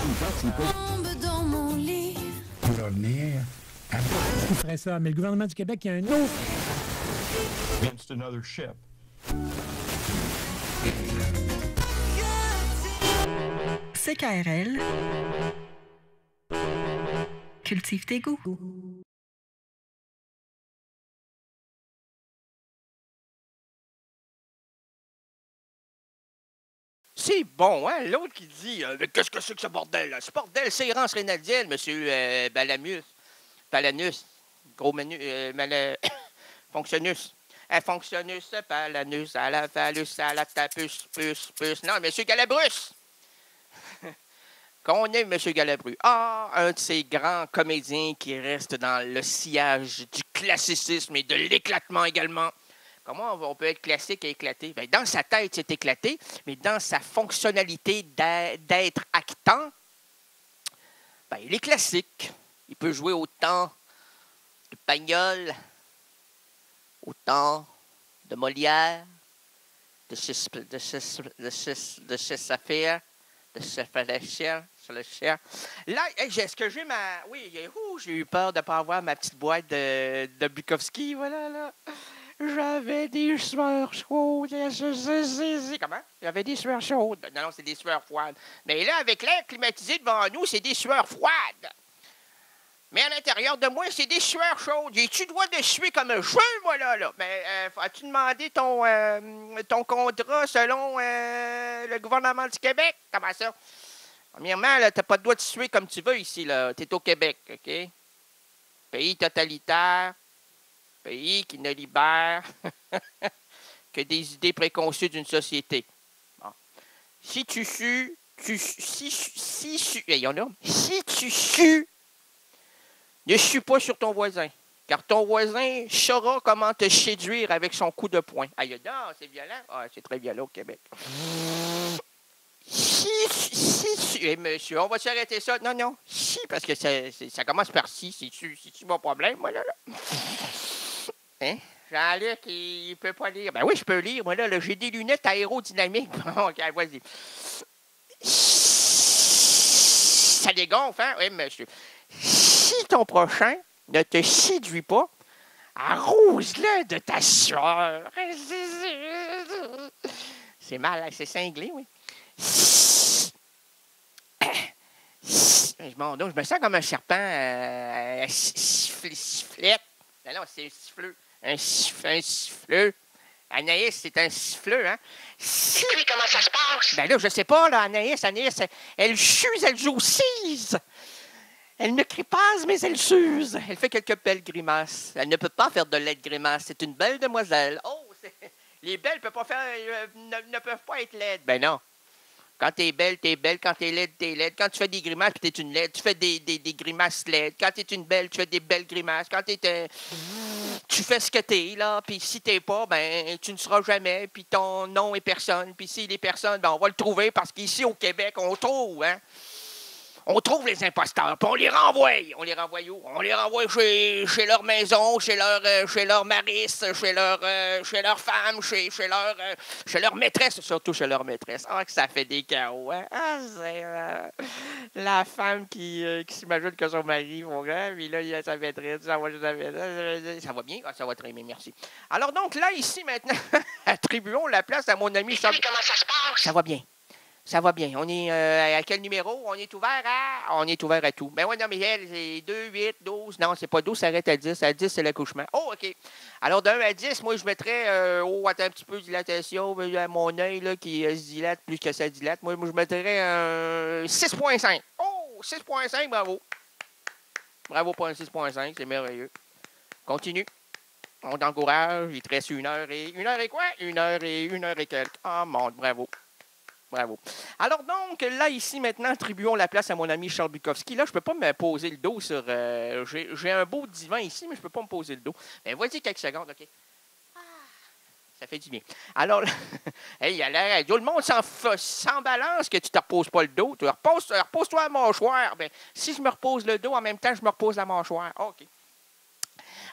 Tombe dans mon lit. On va venir. Qui ferait ça? Mais le gouvernement du Québec, il y a un autre. Against another ship. CKRL. Cultive tes goûts. C'est bon, hein? L'autre qui dit mais qu'est-ce que c'est que ce bordel, là? Ce bordel, c'est errance rénadienne, monsieur Palanus. Gros menu. Fonctionnus. Fonctionnus, Palanus, à la phallus, à la tapus, puce. Non, monsieur Galabrus. Qu'on aime monsieur Galabru. Ah, un de ces grands comédiens qui reste dans le sillage du classicisme et de l'éclatement également. Comment on peut être classique et éclaté? Bien, dans sa tête, c'est éclaté, mais dans sa fonctionnalité d'être actant, bien, il est classique. Il peut jouer autant de Pagnol, autant de Molière, de Shakespeare, de Shakespeare. Là, est-ce que j'ai ma... Oui, j'ai eu peur de ne pas avoir ma petite boîte de Bukowski, voilà, là. J'avais des sueurs chaudes. Comment? J'avais des sueurs chaudes. Non, c'est des sueurs froides. Mais là, avec l'air climatisé devant nous, c'est des sueurs froides. Mais à l'intérieur de moi, c'est des sueurs chaudes. J'ai-tu le droit de suer comme un jeu, moi, là? Mais as-tu demandé ton contrat selon le gouvernement du Québec? Comment ça? Premièrement, là, t'as pas le droit de suer comme tu veux ici, là. T'es au Québec, OK? Pays totalitaire. Pays qui ne libère que des idées préconçues d'une société. Bon. Si tu sues, si tu sues, ne sue pas sur ton voisin, car ton voisin saura comment te séduire avec son coup de poing. Aïe, non, c'est violent. Ah, c'est très violent au Québec. Monsieur, on va s'arrêter ça. Non, si, parce que ça commence par si. C'est-tu mon problème, moi, là? Hein? Jean-Luc, il peut pas lire. Ben oui, je peux lire. Moi, là j'ai des lunettes aérodynamiques. Bon, OK, vas-y. Ça dégonfle, hein? Oui, monsieur. Si ton prochain ne te séduit pas, arrose-le de ta sueur. C'est mal, c'est cinglé, oui. Je me sens comme un serpent sifflette. Non, c'est un siffleux. Un siffleux. Anaïs, c'est un siffleux, hein? Explique comment ça se passe. Ben là, je sais pas, là, Anaïs, elle s'use, elle joue cise. Elle ne crie pas, mais elle s'use. Elle fait quelques belles grimaces. Elle ne peut pas faire de laides grimaces. C'est une belle demoiselle. Oh, les belles ne peuvent pas être laides. Ben non. Quand t'es belle, t'es belle. Quand t'es laide, t'es laide. Quand tu fais des grimaces, puis t'es une laide, tu fais des grimaces laides. Quand t'es une belle, tu fais des belles grimaces. Quand tu fais ce que t'es, là. Puis si t'es pas, ben, tu ne seras jamais. Puis ton nom est personne. Puis s'il est personne, ben, on va le trouver parce qu'ici, au Québec, on trouve, hein. On trouve les imposteurs, puis on les renvoie. On les renvoie où? On les renvoie chez leur maison, chez leur mariste, chez leur femme, chez leur maîtresse, surtout chez leur maîtresse. Ah, que ça fait des chaos, hein? Ah, c'est la femme qui s'imagine que son mari, mon gars, puis là, il a sa maîtresse, ça va bien? Ah, ça va très bien, merci. Alors donc, là, ici, maintenant, attribuons la place à mon ami Charles. Comment ça se passe? Ça va bien. Ça va bien. On est à quel numéro? On est ouvert à... On est ouvert à tout. Ben oui, non, mais elle, c'est 2, 8, 12. Non, c'est pas 12, ça arrête à 10. À 10, c'est l'accouchement. Oh, OK. Alors, de 1 à 10, moi, je mettrais... attends un petit peu de dilatation. À mon œil, là, qui se dilate plus que ça dilate. Moi je mettrais un 6,5. Oh, 6,5, bravo. Bravo pour un 6,5, c'est merveilleux. Continue. On t'encourage. Il te reste 1 heure et... 1 heure et quoi? 1 heure et quelques. Ah, mon, bravo. Bravo. Alors donc, là, ici, maintenant, attribuons la place à mon ami Charles Bukowski. Là, je ne peux pas me poser le dos sur... j'ai un beau divan ici, mais je ne peux pas me poser le dos. Mais vas-y quelques secondes, OK? Ah, ça fait du bien. Alors, hey, à la radio, le monde s'en balance que tu ne te reposes pas le dos. Repose-toi la mâchoire. Ben, si je me repose le dos, en même temps, je me repose la mâchoire. OK.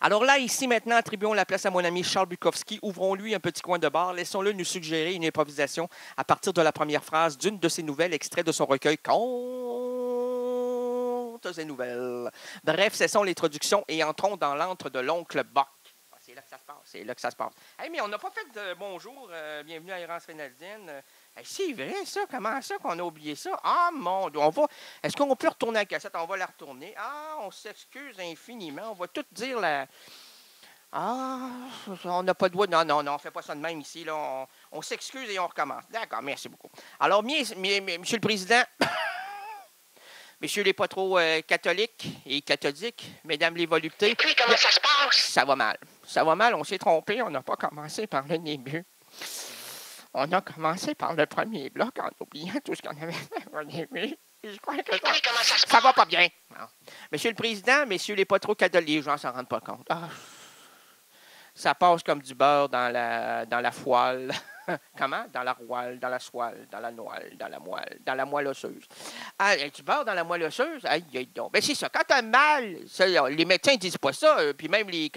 Alors là, ici, maintenant, attribuons la place à mon ami Charles Bukowski. Ouvrons-lui un petit coin de bar. Laissons-le nous suggérer une improvisation à partir de la première phrase d'une de ses nouvelles, extrait de son recueil « Contes contes et nouvelles. Bref, cessons l'introduction et entrons dans l'antre de l'oncle Buck. Ah, c'est là que ça se passe, c'est là que ça se passe. Hey, mais on n'a pas fait de bonjour, bienvenue à Errance Rénaldienne. Hey, c'est vrai, ça, comment ça qu'on a oublié ça? Ah, mon Dieu, est-ce qu'on peut retourner la cassette? On va la retourner. Ah, on s'excuse infiniment, on va tout dire la... Ah, on n'a pas de droit. Non, on ne fait pas ça de même ici. Là. On s'excuse et on recommence. D'accord, merci beaucoup. Alors, Monsieur le Président, Messieurs les pas trop catholiques et cathodiques, Mesdames les voluptés. Et puis, comment ça se passe? Ça va mal. Ça va mal, on s'est trompé. On n'a pas commencé par le début. On a commencé par le premier bloc en oubliant tout ce qu'on avait fait au début. Je crois que Et puis, comment ça se ça passe? va pas bien. Non. Monsieur le Président, Messieurs les pas trop catholiques, les gens s'en rendent pas compte. Ah. Ça passe comme du beurre dans la foile. Comment? Dans la rouale, dans la soile, dans la noile, dans la moelle osseuse. Ah, du beurre dans la moelle osseuse? Aïe, aïe, donc. Ben, c'est ça. Quand t'as mal, ça, les médecins ne disent pas ça. Puis même les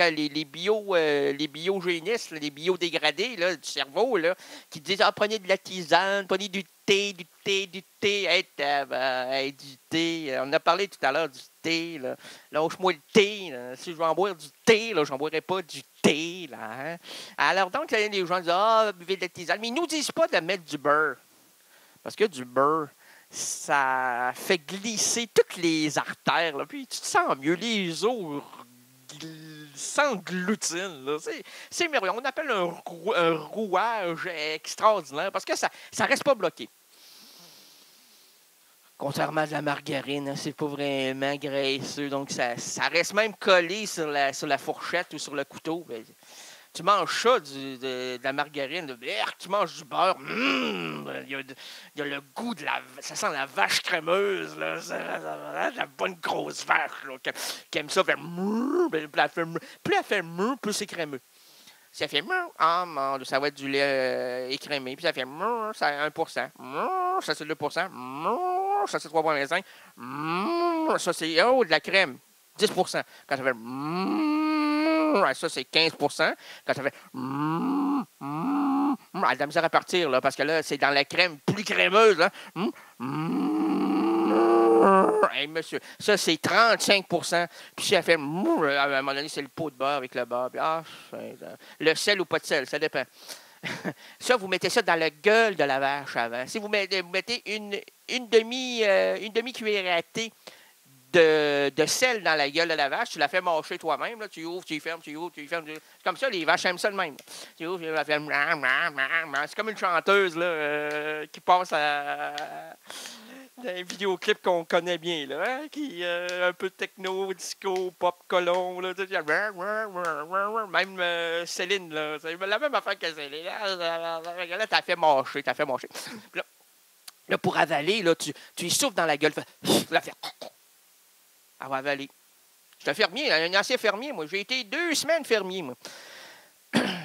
biogénistes, les biodégradés là, du cerveau, là, qui disent « Ah, prenez de la tisane, prenez du thé. Hey, du thé. On a parlé tout à l'heure du thé. Là. Lâche-moi le thé. Là. Si je veux en boire du thé, là, je n'en boirai pas du thé. Là, hein? Alors donc, les gens disent « Ah, buvez de la tisane. » Mais ils ne nous disent pas de mettre du beurre. Parce que du beurre, ça fait glisser toutes les artères. Là. Puis tu te sens mieux. Les os s'englutinent. C'est merveilleux. On appelle un rouage extraordinaire parce que ça ne reste pas bloqué. Contrairement à de la margarine, hein, c'est pas vraiment graisseux. Donc, ça reste même collé sur la fourchette ou sur le couteau. Ben, tu manges ça, de la margarine, tu manges du beurre, il y a le goût ça sent la vache crémeuse, là, la bonne grosse vache là, qui aime ça faire plus elle fait plus c'est crémeux. Si ça fait ah mon Dieu, ça va être du lait écrémé, puis ça fait ça 1%, ça c'est 2%, ça c'est 3,25, ça c'est de la crème, 10%. Quand ça fait ça c'est 15%. Quand ça fait elle a de la misère à partir, là, parce que là, c'est dans la crème plus crémeuse. Là. Hey, monsieur, ça, c'est 35%. Puis si elle fait à un moment donné, c'est le pot de beurre avec le beurre. Puis, le sel ou pas de sel, ça dépend. Ça, vous mettez ça dans la gueule de la vache avant. Si vous mettez une demi-cuillère à thé de sel dans la gueule de la vache, tu la fais mâcher toi-même. Là, tu ouvres, tu y fermes, tu ouvres, tu y fermes. Comme ça, les vaches aiment ça de même. Tu ouvres, tu la fermes. C'est comme une chanteuse là, qui passe à un vidéoclip qu'on connaît bien, là, hein, qui un peu techno, disco, pop, colon. Là, même Céline, là, c'est la même affaire que Céline. Là, t'as fait mâcher. Là, pour avaler, là, tu y souffles dans la gueule. La fais. Elle va avaler. Je suis un fermier, un ancien fermier, moi. J'ai été 2 semaines fermier, moi.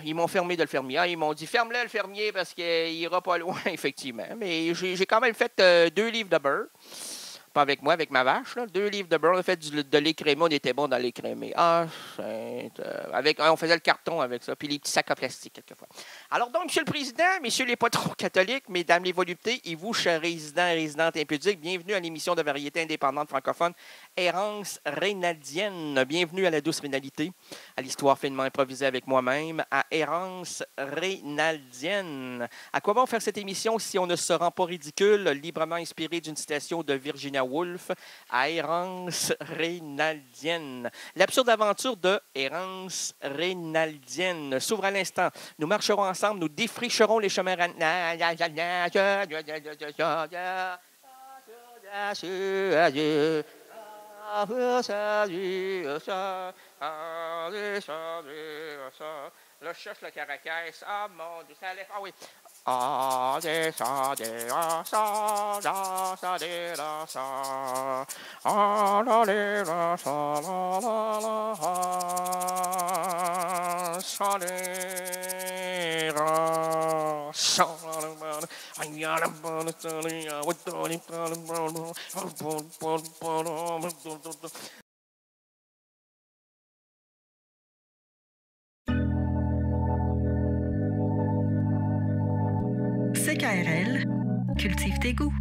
Ils m'ont fermé de le fermier. Ils m'ont dit, ferme-le le fermier parce qu'il ira pas loin, effectivement. Mais j'ai quand même fait 2 livres de beurre. Pas avec moi, avec ma vache. Là. 2 livres de beurre. On a fait de l'écrémé. On était bon dans l'écrémé. On faisait le carton avec ça. Puis les petits sacs en plastique, quelquefois. Alors donc, Monsieur le Président, Messieurs les patrons catholiques, Mesdames les voluptés, et vous, chers résidents et résidentes impudiques, bienvenue à l'émission de variété indépendante francophone Errance Rénaldienne. Bienvenue à la douce rénalité, à l'histoire finement improvisée avec moi-même, à Errance Rénaldienne. À quoi bon faire cette émission si on ne se rend pas ridicule, librement inspiré d'une citation de Virginia Woolf, à Errance Rénaldienne. L'absurde aventure de Errance Rénaldienne s'ouvre à l'instant. Nous marcherons ensemble, nous défricherons les chemins. Là, je cherche le caractère. Ah, mon Dieu, ça allait. Ah oui. Ah, descendez, ah, ça, la, ça, des, la, ça. Ah, la, les, la, ça, la, la, la, ça, les, la, ça, CKRL, cultive tes goûts.